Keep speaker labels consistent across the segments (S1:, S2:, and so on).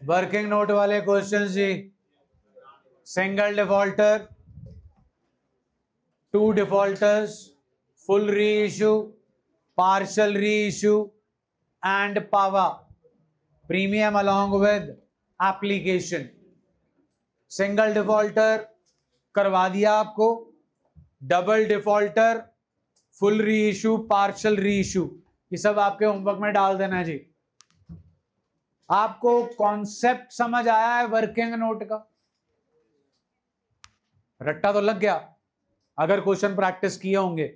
S1: Working note वाले question जी। Single defaulter, two defaulters, full reissue, partial reissue and पावा premium along with application. Single defaulter करवा दिया आपको, double defaulter, full reissue, partial reissue, ये सब आपके homework में डाल देना है जी। आपको कॉन्सेप्ट समझ आया है वर्किंग नोट का? रट्टा तो लग गया अगर क्वेश्चन प्रैक्टिस किए होंगे।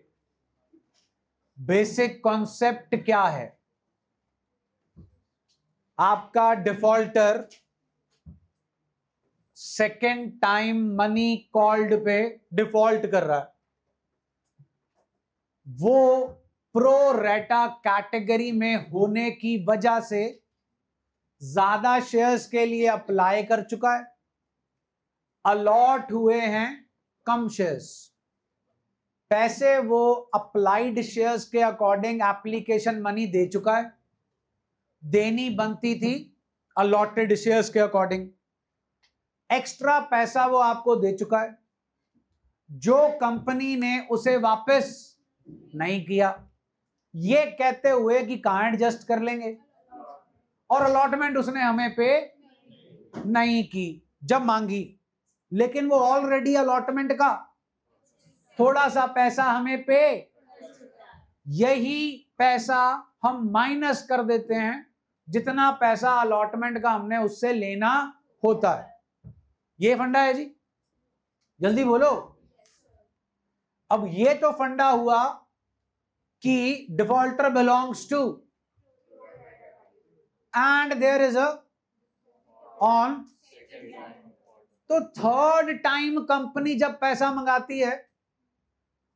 S1: बेसिक कॉन्सेप्ट क्या है? आपका defaulter second time money called पे डिफॉल्ट कर रहा है, वो प्रो रेटा कैटेगरी में होने की वजह से ज्यादा शेयर्स के लिए अप्लाई कर चुका है, अलॉट हुए हैं कम शेयर्स, पैसे वो अप्लाइड शेयर्स के अकॉर्डिंग एप्लीकेशन मनी दे चुका है, देनी बनती थी अलॉटेड शेयर्स के अकॉर्डिंग, एक्स्ट्रा पैसा वो आपको दे चुका है, जो कंपनी ने उसे वापस नहीं किया, ये कहते हुए कि कहां एडजस्ट कर लेंगे, और अलॉटमेंट उसने हमें पे नहीं की जब मांगी, लेकिन वो ऑलरेडी अलॉटमेंट का थोड़ा सा पैसा हमें पे, यही पैसा हम माइनस कर देते हैं जितना पैसा अलॉटमेंट का हमने उससे लेना होता है। ये फंडा है जी, जल्दी बोलो। अब ये तो फंडा हुआ कि defaulter belongs to and there is a on, तो थर्ड टाइम कंपनी जब पैसा मंगाती है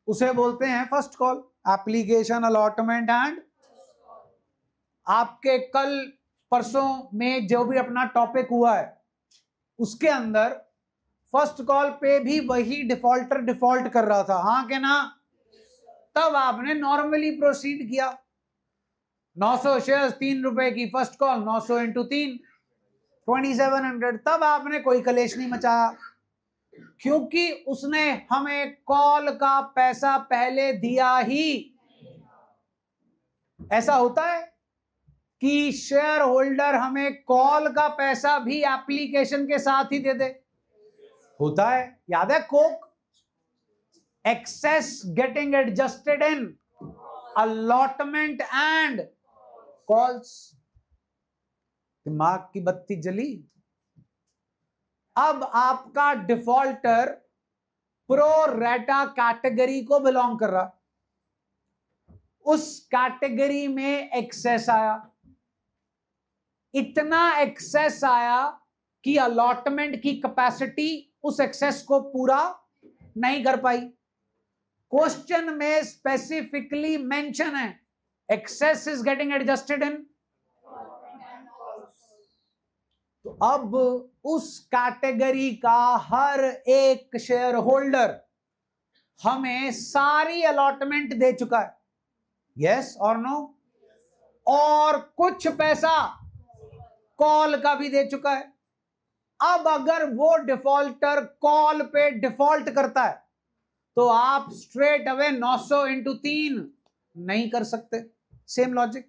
S1: उसे बोलते हैं first call, application allotment and. आपके कल परसों में जो भी अपना टॉपिक हुआ है उसके अंदर फर्स्ट कॉल पे भी वही डिफॉल्टर डिफॉल्ट कर रहा था, हाँ के ना? तब आपने नॉर्मली प्रोसीड किया, 900 शेयर्स 3 रुपए की फर्स्ट कॉल, 900 इंटू 3 2700, तब आपने कोई कलेश नहीं मचाया, क्योंकि उसने हमें कॉल का पैसा पहले दिया ही। ऐसा होता है कि शेयर होल्डर हमें कॉल का पैसा भी एप्लीकेशन के साथ ही दे दे? होता है, याद है कोक, excess getting adjusted in allotment and calls. दिमाग की बत्ती जली। अब आपका डिफॉल्टर प्रो रेटा कैटेगरी को बिलोंग कर रहा, उस कैटेगरी में एक्सेस आया, इतना एक्सेस आया कि अलॉटमेंट की कैपेसिटी उस एक्सेस को पूरा नहीं कर पाई। क्वेश्चन में स्पेसिफिकली मेंशन है excess is getting adjusted in, तो अब उस कैटेगरी का हर एक शेयर होल्डर हमें सारी अलॉटमेंट दे चुका है, यस और नो, और कुछ पैसा कॉल का भी दे चुका है। अब अगर वो डिफॉल्टर कॉल पे डिफॉल्ट करता है तो आप स्ट्रेट अवे 900 इंटू 3 नहीं कर सकते, सेम लॉजिक,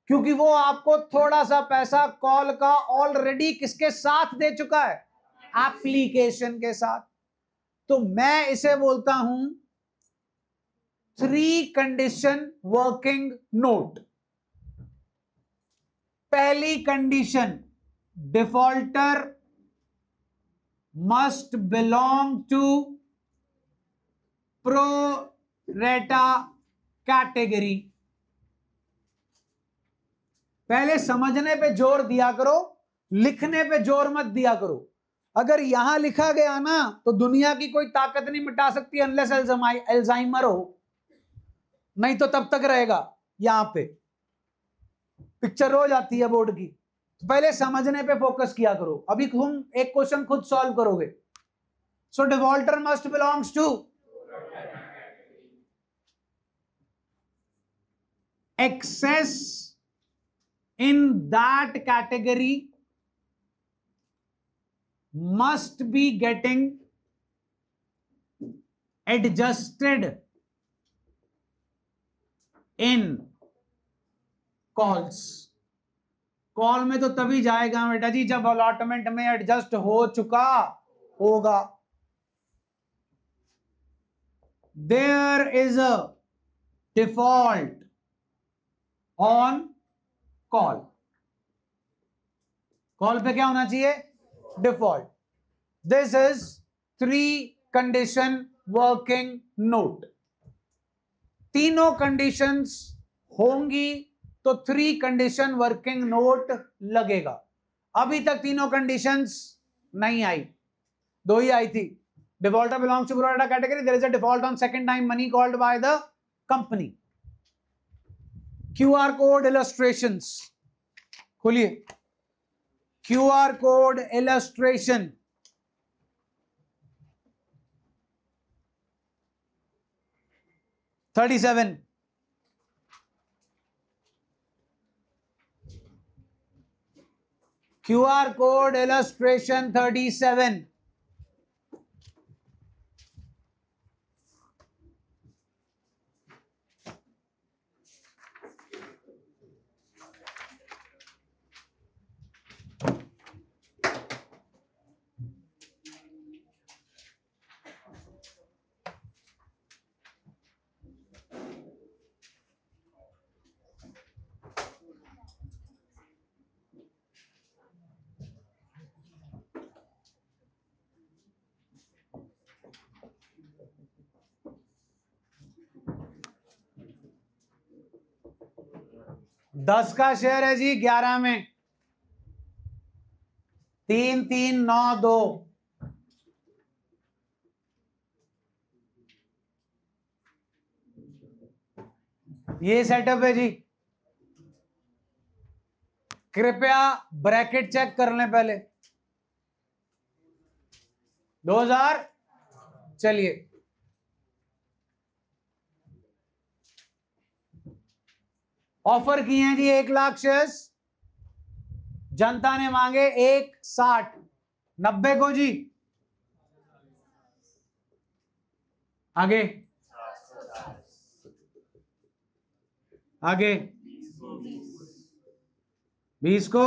S1: क्योंकि वो आपको थोड़ा सा पैसा कॉल का ऑलरेडी किसके साथ दे चुका है, एप्लीकेशन के साथ। तो मैं इसे बोलता हूं 3 कंडीशन वर्किंग नोट। पहली condition, defaulter must belong to pro rata category. पहले समझने पे जोर दिया करो, लिखने पे जोर मत दिया करो। अगर यहां लिखा गया ना तो दुनिया की कोई ताकत नहीं मिटा सकती अनलेस अल्जाइमर हो, नहीं तो तब तक रहेगा। यहां पे पिक्चर रोज आती है बोर्ड की, तो पहले समझने पे फोकस किया करो। अभी तुम एक क्वेश्चन खुद सॉल्व करोगे। So defaulter must belongs to excess in that category must be getting adjusted in calls. Call में तो तभी जाएगा बेटा जी जब अलॉटमेंट में एडजस्ट हो चुका होगा. There is a default on call. Call पे क्या होना चाहिए? Default. This is 3 condition working note. तीनों कंडीशंस होंगी तो 3 कंडीशन वर्किंग नोट लगेगा. अभी तक तीनों कंडीशंस नहीं आई, 2 ही आई थी. Defaulter belongs to pro rata category. There is a default on second time money called by the company. QR code illustrations खोलिए. QR code illustration. $37. QR code illustration 37. दस का शेयर है जी 11 में. 3 3 9 2. ये सेटअप है जी. कृपया ब्रैकेट चेक कर लें पहले. 2000. चलिए ऑफर किए हैं जी 1 लाख शेयर्स. जनता ने मांगे 160. 90 को जी. आगे आगे 20 को.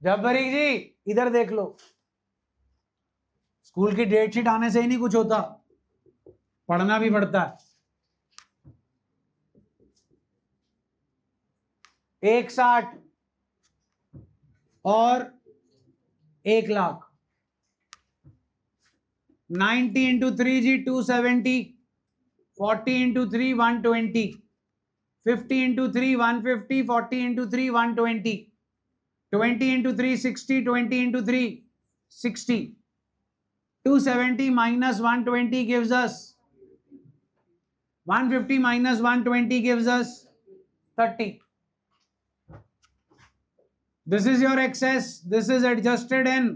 S1: जब्बरी जी इधर देख लो. स्कूल की डेट शीट आने से ही नहीं कुछ होता, पढ़ना भी पड़ता है. 160 और 1 lakh. 90 into 3 ji 270. 40 into 3 120. 50 into 3 150. 40 into 3 120. 20 into 3 60. 20 into 3 60. 270 minus 120 gives us 150 minus 120 gives us 30. This is your excess. This is adjusted in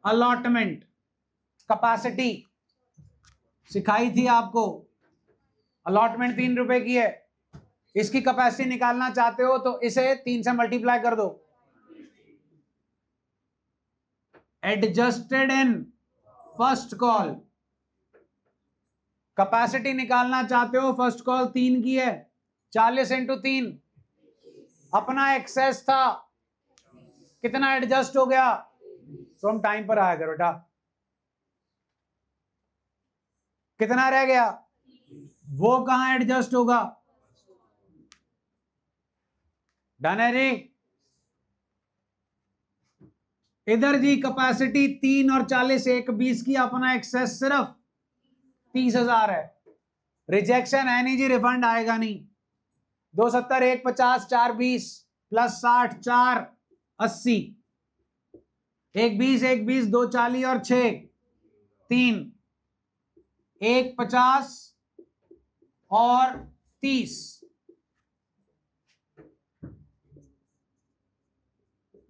S1: allotment. Capacity सिखाई थी आपको. अलॉटमेंट 3 रुपए की है. इसकी कैपेसिटी निकालना चाहते हो तो इसे 3 से मल्टीप्लाई कर दो. Adjusted in first call. Capacity निकालना चाहते हो, फर्स्ट कॉल 3 की है. 40 इंटू 3. अपना एक्सेस था, कितना एडजस्ट हो गया? तो हम टाइम पर आया करो बेटा. कितना रह गया? वो कहां एडजस्ट होगा? डन है जी. इधर जी कैपेसिटी 3 और 40 1 20 की. अपना एक्सेस सिर्फ 30,000 है. रिजेक्शन है नहीं जी, रिफंड आएगा नहीं. 270 1 50 4 20 प्लस 60 4 80. 1 20 1 20 2 40 और 6 3 1 50 और 30.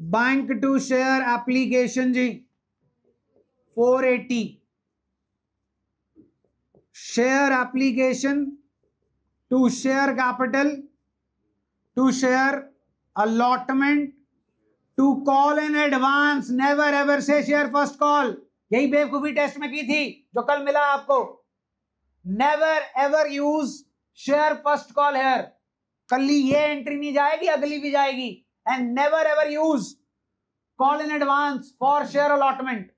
S1: बैंक टू शेयर एप्लीकेशन जी 480. Share application to share capital to share allotment to call in advance, never ever say share first call. यही बेवकूफी टेस्ट में की थी जो कल मिला आपको। Never ever use share first call here. कल ये एंट्री नहीं जाएगी, अगली भी जाएगी। And never ever use call in advance for share allotment.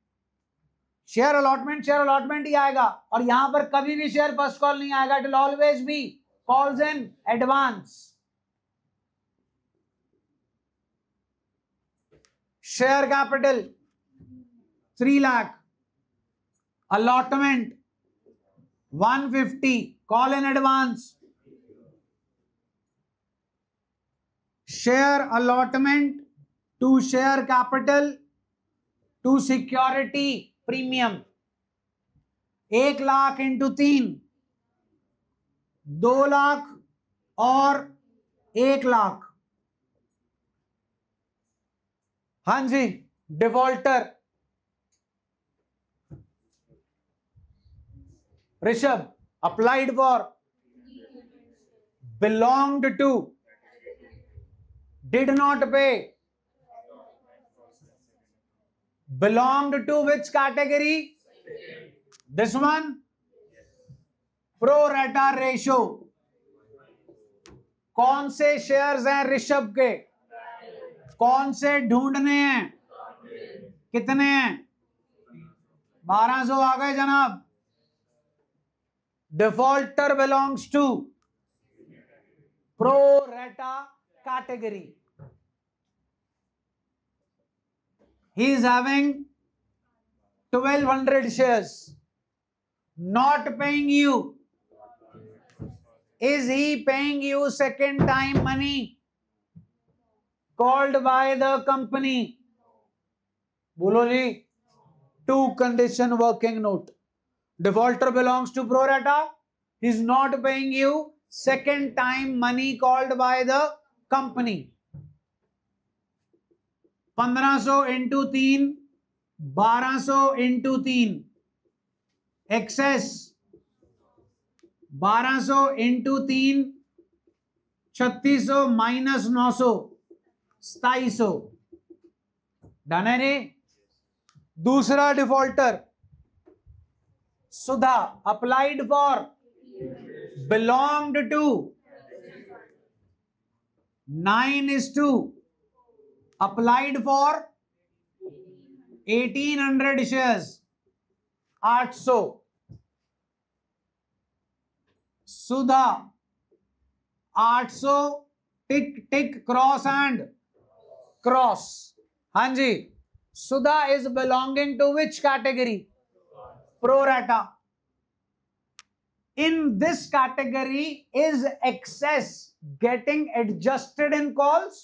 S1: Share allotment ही आएगा, और यहां पर कभी भी शेयर फर्स्ट कॉल नहीं आएगा। It will always be calls in advance. Share capital 3 lakh, allotment 150, call in advance. Share allotment to share capital to security premium 1 lakh into 3, 2 lakh और 1 लाख। हाँ जी, defaulter Rishabh, applied for, belonged to, did not pay, belonged to which category? This one? Pro rata ratio. कौन से shares हैं ऋषभ के? कौन से ढूंढने हैं? कितने हैं? 1200 आ गए जनाब। Defaulter belongs to pro rata category. He is having 1200 shares, not paying you. Is he paying you second time money called by the company? बोलो जी। 2 condition working note. Defaulter belongs to pro rata. He is not paying you second time money called by the company. 1500 into 3, 1200 into 3, excess 1200 into 3, 3600 minus 900, 2700। Done है रे। दूसरा defaulter Sudha, applied for, belonged to, 9:2, applied for 1800 shares, 800। Sudha 800, tick tick cross and cross. हाँ जी, Sudha is belonging to which category? Pro rata. In this category, is excess getting adjusted in calls?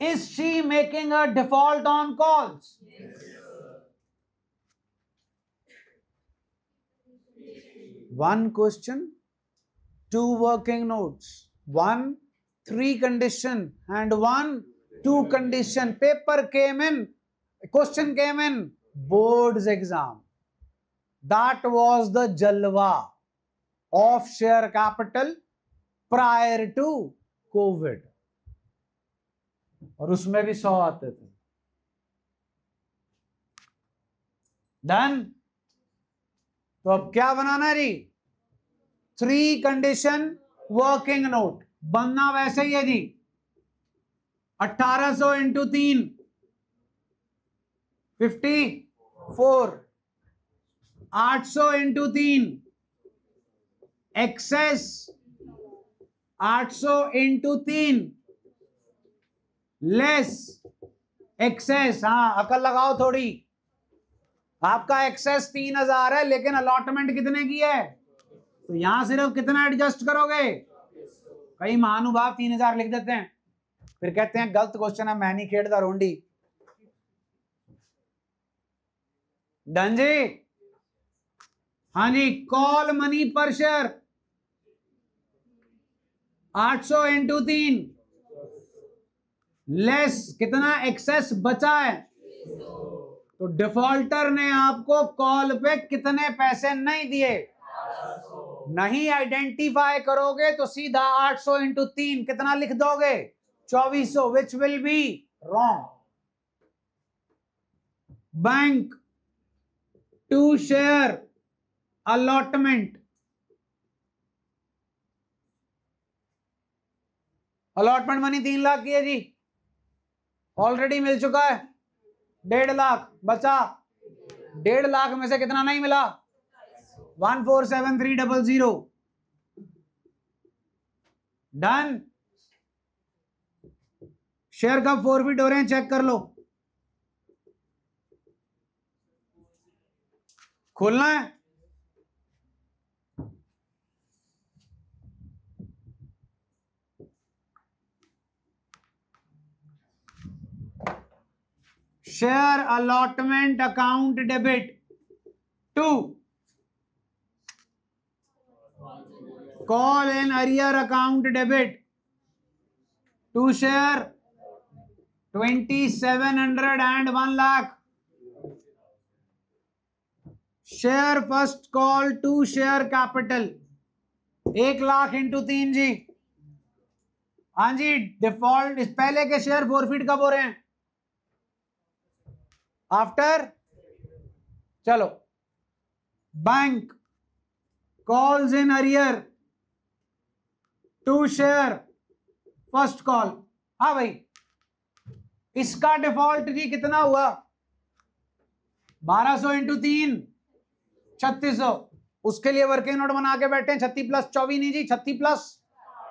S1: Is she making a default on calls? Yes, one question, 2 working notes, 1 3 condition and 1 2 condition. Paper came in, question came in board's exam. That was the jalwa of share capital prior to COVID. और उसमें भी 100 आते थे। Done. तो अब क्या बनाना है जी? 3 condition working note बनना वैसे ही है जी। 1800 into 3, 54, 800 into 3, excess 800 into 3, less excess. हाँ, अकल लगाओ थोड़ी। आपका एक्सेस 3000 है, लेकिन अलॉटमेंट कितने की है? तो यहां सिर्फ कितना एडजस्ट करोगे? कई महानुभाव 3000 लिख देते हैं, फिर कहते हैं गलत क्वेश्चन है, मैं नहीं खेड़ता रोंडी। डन जी। हाँ जी, कॉल मनी पर शेयर 800 इंटू 3, लेस कितना एक्सेस बचा है? तो डिफॉल्टर ने आपको कॉल पे कितने पैसे नहीं दिए? नहीं आइडेंटिफाई करोगे तो सीधा 800 इंटू 3 कितना लिख दोगे? 2400, which will be wrong. Bank to share allotment. Allotment money 3 lakh की है जी, ऑलरेडी मिल चुका है. 1.5 लाख बचा. 1.5 लाख में से कितना नहीं मिला? 147,300. डन. शेयर कब फॉरफिट हो रहे हैं चेक कर लो. खोलना है. Share allotment account debit to call in arrear account debit to share 2700 and 1 lakh. Share first call to share capital 1 lakh into 3 जी. हाँ जी, डिफॉल्ट इस पहले के शेयर फॉरफिट कब हो रहे हैं? आफ्टर. चलो, bank calls in arrear to share first call. हाँ भाई, इसका डिफॉल्ट जी कितना हुआ? 1200 इंटू 3 3600. उसके लिए वर्किंग नोट बना के बैठे हैं. 36 प्लस 24 नहीं जी, 36 plus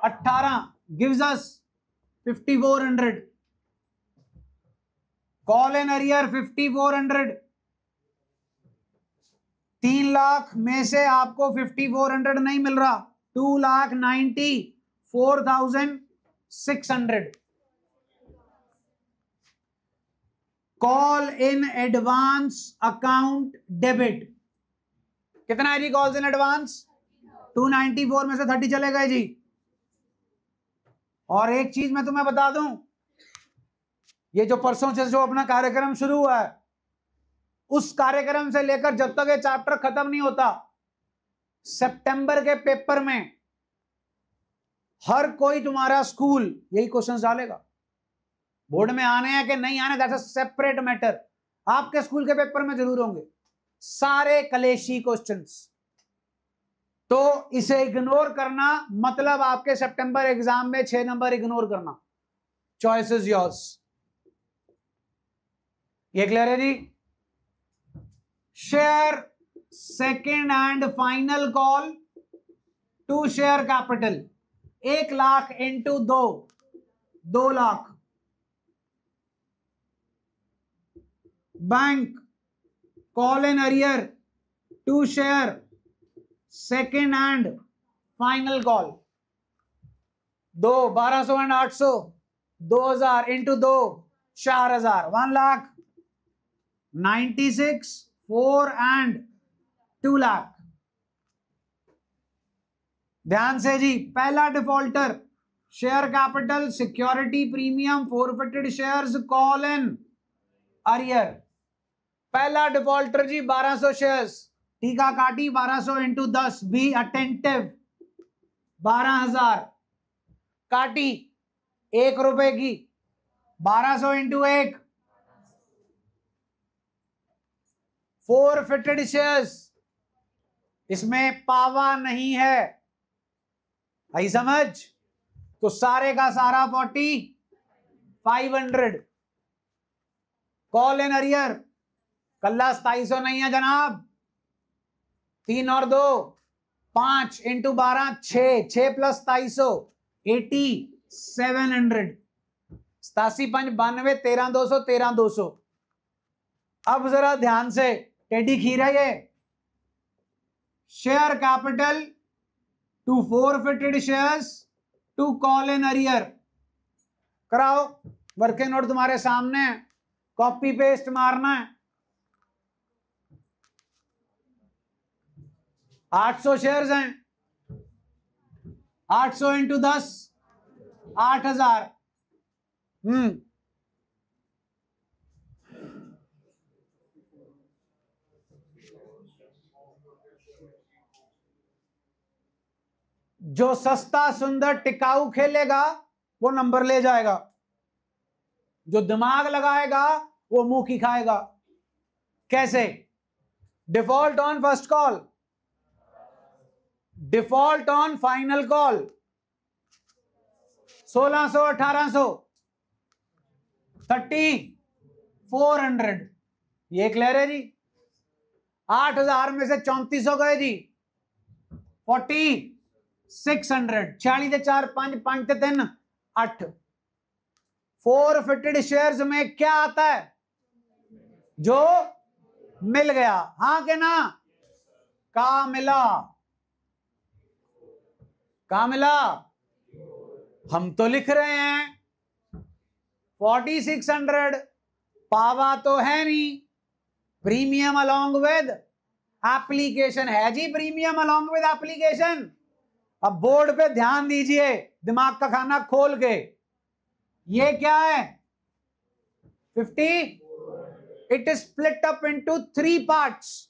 S1: 18 gives us 5400. Call in arrear 5400. 3 lakh में से आपको 5400 नहीं मिल रहा. 2,94,600. Call in advance account debit कितना है जी? कॉल्स इन एडवांस 294 में से 30 चले गए जी. और एक चीज मैं तुम्हें बता दूं, ये जो परसों से जो अपना कार्यक्रम शुरू हुआ है, उस कार्यक्रम से लेकर जब तक ये चैप्टर खत्म नहीं होता, सितंबर के पेपर में हर कोई तुम्हारा स्कूल यही क्वेश्चंस डालेगा. बोर्ड में आने हैं कि नहीं आने, दैट्स अ सेपरेट मैटर. आपके स्कूल के पेपर में जरूर होंगे सारे कलेशी क्वेश्चंस. तो इसे इग्नोर करना मतलब आपके सितंबर एग्जाम में 6 नंबर इग्नोर करना. Choice is yours. ये क्लियर है जी? Share second and final call to share capital 1 lakh into 2 lakh. Bank call in arrear to share second and final call 1200 and 800 2000 into 2 4000 1 lakh 96 4 and 2 lakh. ध्यान से जी, पहला defaulter share capital security premium forfeited shares call in arrear. पहला defaulter जी 1200 shares. टीका काटी 1200 into 10 be attentive 12,000 काटी 1 रुपए की. 1200 इंटू 1 फॉरफिटेड शेयर्स. इसमें पावा नहीं है, आई समझ? तो सारे का सारा 4500. कॉल इन अरियर कल्ला 2700 नहीं है जनाब. 3 और 2 5 इंटू 12 6 प्लस 2700 8700. 87 5 92 13,200 13,200. अब जरा ध्यान से टेडी खीर है ये. Share capital to forfeited shares to call in arrear. कराओ, वर्किंग नोट तुम्हारे सामने है, कॉपी पेस्ट मारना है. 800 शेयर्स हैं. 800 इंटू 10 8000. जो सस्ता सुंदर टिकाऊ खेलेगा वो नंबर ले जाएगा, जो दिमाग लगाएगा वो मुंह की खाएगा। कैसे? Default on first call, default on final call, 1600, 1800, 3400 ये क्लियर है जी। 8000 में से 3400 गए जी, 4600, 46 से 4 5 5 से 3 8। फोरफिटेड शेयर्स में क्या आता है? जो मिल गया। हाँ के ना? का मिला, का मिला। हम तो लिख रहे हैं 4600, पावा तो है नहीं, प्रीमियम अलोंग विद एप्लीकेशन है जी, प्रीमियम अलोंग विद एप्लीकेशन। अब बोर्ड पे ध्यान दीजिए, दिमाग का खाना खोल के। ये क्या है? 50। It is split up into 3 parts.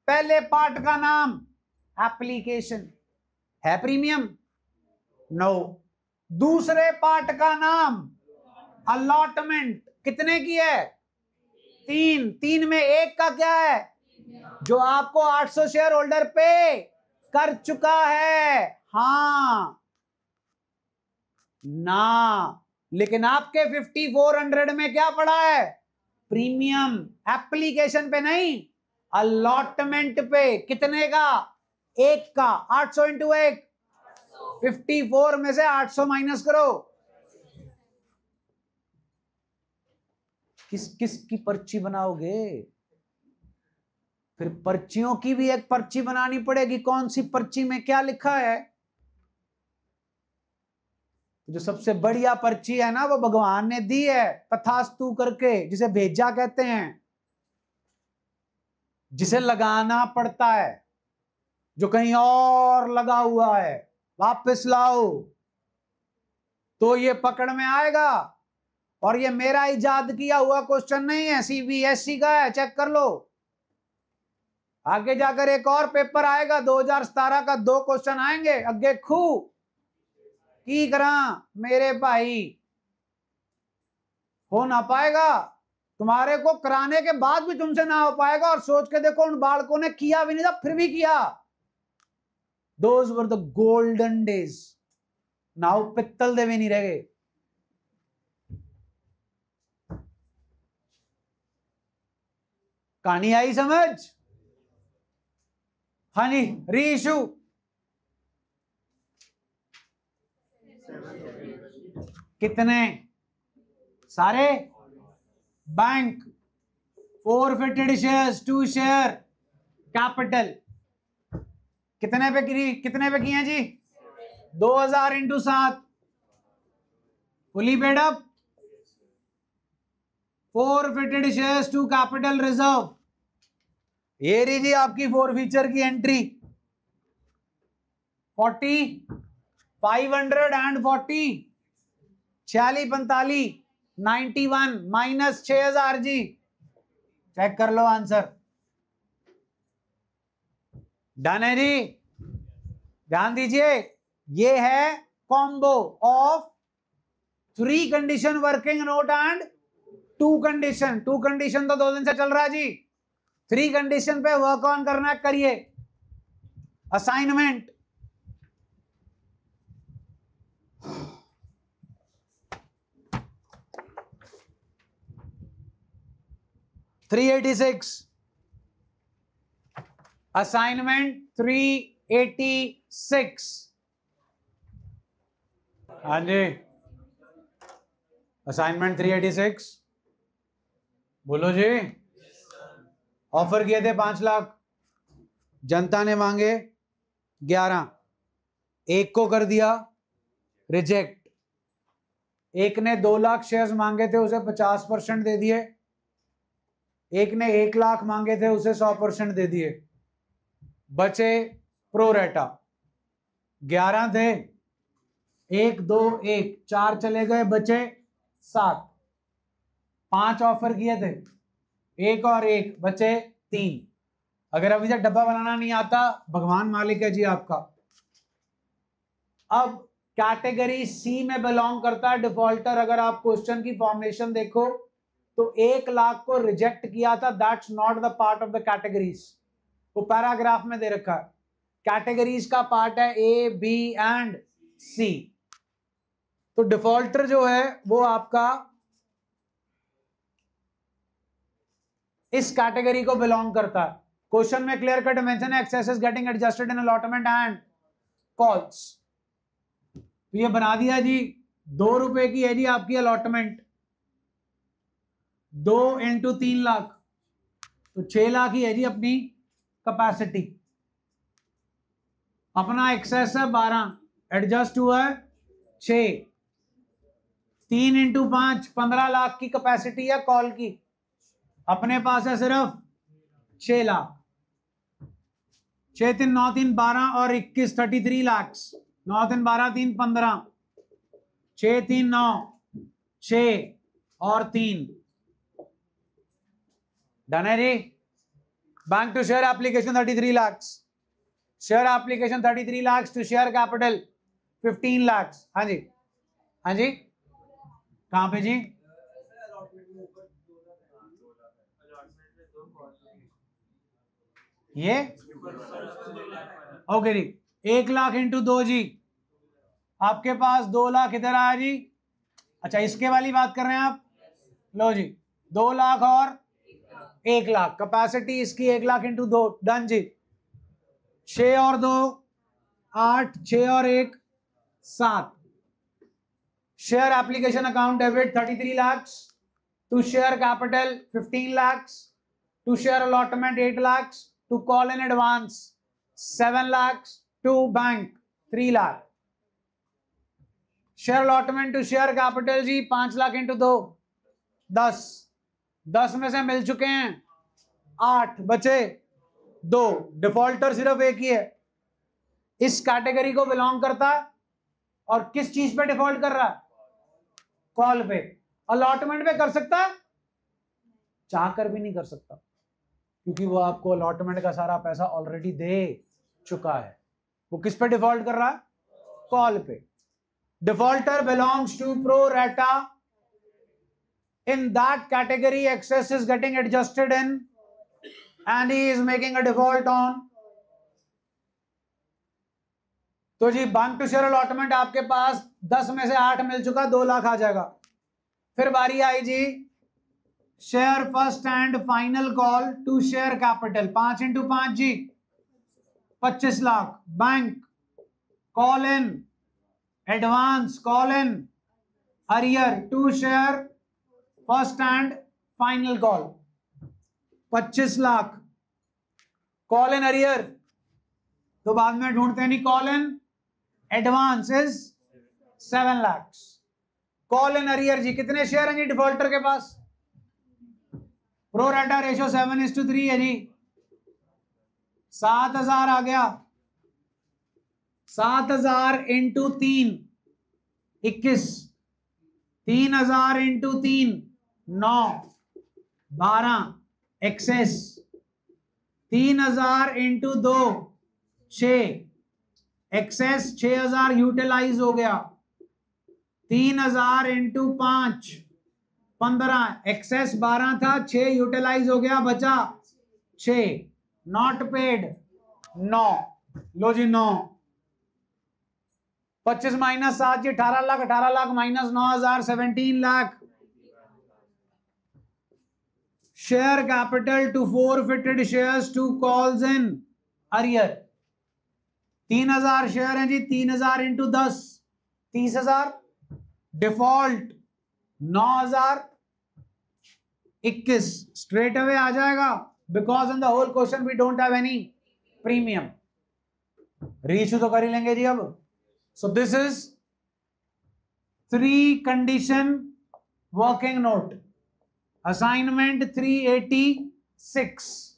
S1: पहले पार्ट का नाम एप्लीकेशन है, प्रीमियम? नो। दूसरे पार्ट का नाम अलॉटमेंट, कितने की है? 3। 3 में एक का क्या है? जो आपको 800 शेयर होल्डर पे कर चुका है। हां ना, लेकिन आपके 5400 में क्या पड़ा है? प्रीमियम। एप्लीकेशन पे नहीं, अलॉटमेंट पे। कितने का? एक का। 800 इंटू 1, 54 में से 800 माइनस करो। किस किस की पर्ची बनाओगे? फिर पर्चियों की भी एक पर्ची बनानी पड़ेगी, कौन सी पर्ची में क्या लिखा है। जो सबसे बढ़िया पर्ची है ना, वो भगवान ने दी है तथास्तु करके, जिसे भेजा कहते हैं, जिसे लगाना पड़ता है, जो कहीं और लगा हुआ है, वापस लाओ तो ये पकड़ में आएगा। और ये मेरा इजाद किया हुआ क्वेश्चन नहीं है, सीबीएसई का है, चेक कर लो। आगे जाकर एक और पेपर आएगा 2017 का, 2 क्वेश्चन आएंगे अगे खू की करा मेरे भाई। हो ना पाएगा, तुम्हारे को कराने के बाद भी तुमसे ना हो पाएगा। और सोच के देखो, उन बालकों ने किया भी नहीं था, फिर भी किया। Those were the golden days. Now पित्तल देवे नहीं रह गए। कहानी आई समझ? हाँ जी, रीशु। कितने? सारे bank. Forfeited shares 2 share capital कितने पे की हैं जी? 2000 into 7, fully paid up. Forfeited shares to capital reserve. ये रही जी आपकी फोरफीचर की एंट्री। 40, 540, 46, 45, 91 माइनस 6000 जी। चेक कर लो आंसर। डन है जी। ध्यान दीजिए, ये है combo of 3 condition working note and 2 condition. 2 condition तो 2 दिन से चल रहा है जी। 3 कंडीशन पे वर्क ऑन करना, करिए। Assignment $386, assignment 386। हाँ जी, असाइनमेंट 386 बोलो जी। ऑफर किए थे 5 लाख, जनता ने मांगे 11, एक को कर दिया रिजेक्ट। एक ने 2 लाख शेयर्स मांगे थे, उसे 50% दे दिए। एक ने 1 लाख मांगे थे, उसे 100% दे दिए। बचे प्रोरेटा 11 थे, 1 2 1 4 चले गए, बचे 7। 5 ऑफर किए थे, 1 और 1 बचे 3। अगर अभी तक डब्बा बनाना नहीं आता, भगवान मालिक है जी आपका। अब कैटेगरी सी में बिलोंग करता है डिफॉल्टर। अगर आप क्वेश्चन की फॉर्मेशन देखो तो 1 लाख को रिजेक्ट किया था, that's not the part of the categories. वो पैराग्राफ में दे रखा है। कैटेगरीज का पार्ट है ए, बी एंड सी। तो डिफॉल्टर जो है वो आपका इस कैटेगरी को बिलोंग करता है। क्वेश्चन में क्लियर कट मेंशन है excess is getting adjusted in allotment and calls. तो ये बना दिया जी, 2 रुपए की है जी आपकी अलॉटमेंट, 2 इंटू 3 लाख, तो 6 लाख ही है जी अपनी कैपेसिटी। अपना एक्सेस है 12, एडजस्ट हुआ है 6, 3 इंटू 5 15 लाख की कैपेसिटी है कॉल की, अपने पास है सिर्फ 6 लाख। 6 3 9 3 12 और 21 33 लाख। 9 3 12 3 15, 6 3 9 6 और 3। डन है जी। Bank to share application 33 lakh, share application 33 lakh to share capital 15 lakh. हाँ जी, हाँ जी, कहां पे जी? ये ओके जी, 1 लाख इंटू 2 जी, आपके पास 2 लाख इधर आया जी। अच्छा, इसके वाली बात कर रहे हैं आप? लो जी, 2 लाख और 1 लाख, कैपेसिटी इसकी 1 लाख इंटू 2। डन जी। 6 और 2 8, 6 और 1 7। Share application account debit 33 lakh, to share capital 15 lakh, to share allotment 8 lakh, to call in advance 7 lakh, to bank 3 lakh. Share allotment to share capital जी 5 लाख इंटू 2 10। 10 में से मिल चुके हैं 8, बचे 2। डिफॉल्टर सिर्फ एक ही है, इस कैटेगरी को बिलोंग करता है और किस चीज पे डिफॉल्ट कर रहा है? कॉल पे। अलॉटमेंट पे कर सकता है? चाहकर भी नहीं कर सकता, क्योंकि वो आपको अलॉटमेंट का सारा पैसा ऑलरेडी दे चुका है। वो किस पे डिफॉल्ट कर रहा है? कॉल पे। Defaulter belongs to pro rata. In that category, excess is getting adjusted in and he is making a default on. तो जी बैंक टू शेयर अलॉटमेंट आपके पास 10 में से 8 मिल चुका, 2 लाख आ जाएगा। फिर बारी आई जी share first and final call to share capital 5 into 5 जी 25 lakh. Bank call in advance, call in arrear to share first and final call 25 lakh. Call in arrear तो बाद में ढूंढते नहीं, call in advance is 7 lakh. Call in arrear जी कितने share हैं जी defaulter के पास? प्रो रेटा रेशियो 7:3 है जी। 7000 आ गया, 7000 into 3 21, 3000 into 3 9 12 excess, 3000 into 2 6 excess, 6000 utilise हो गया, 3000 इंटू 5 15 एक्सेस 12 था, 6 यूटिलाइज हो गया, बचा 6। Not paid 9। लो जी 9, 25 माइनस 7 जी 18 lakh, 18 lakh minus 9000 17 lakh. Share capital to forfeited shares to calls in arrear 3000 share हैं जी, 3000 इंटू 10 30,000। डिफॉल्ट 9000 21 स्ट्रेट अवे आ जाएगा, because in the whole question we don't have any premium. Reissue तो कर ही लेंगे जी अब। So this is 3 condition working note, assignment 386।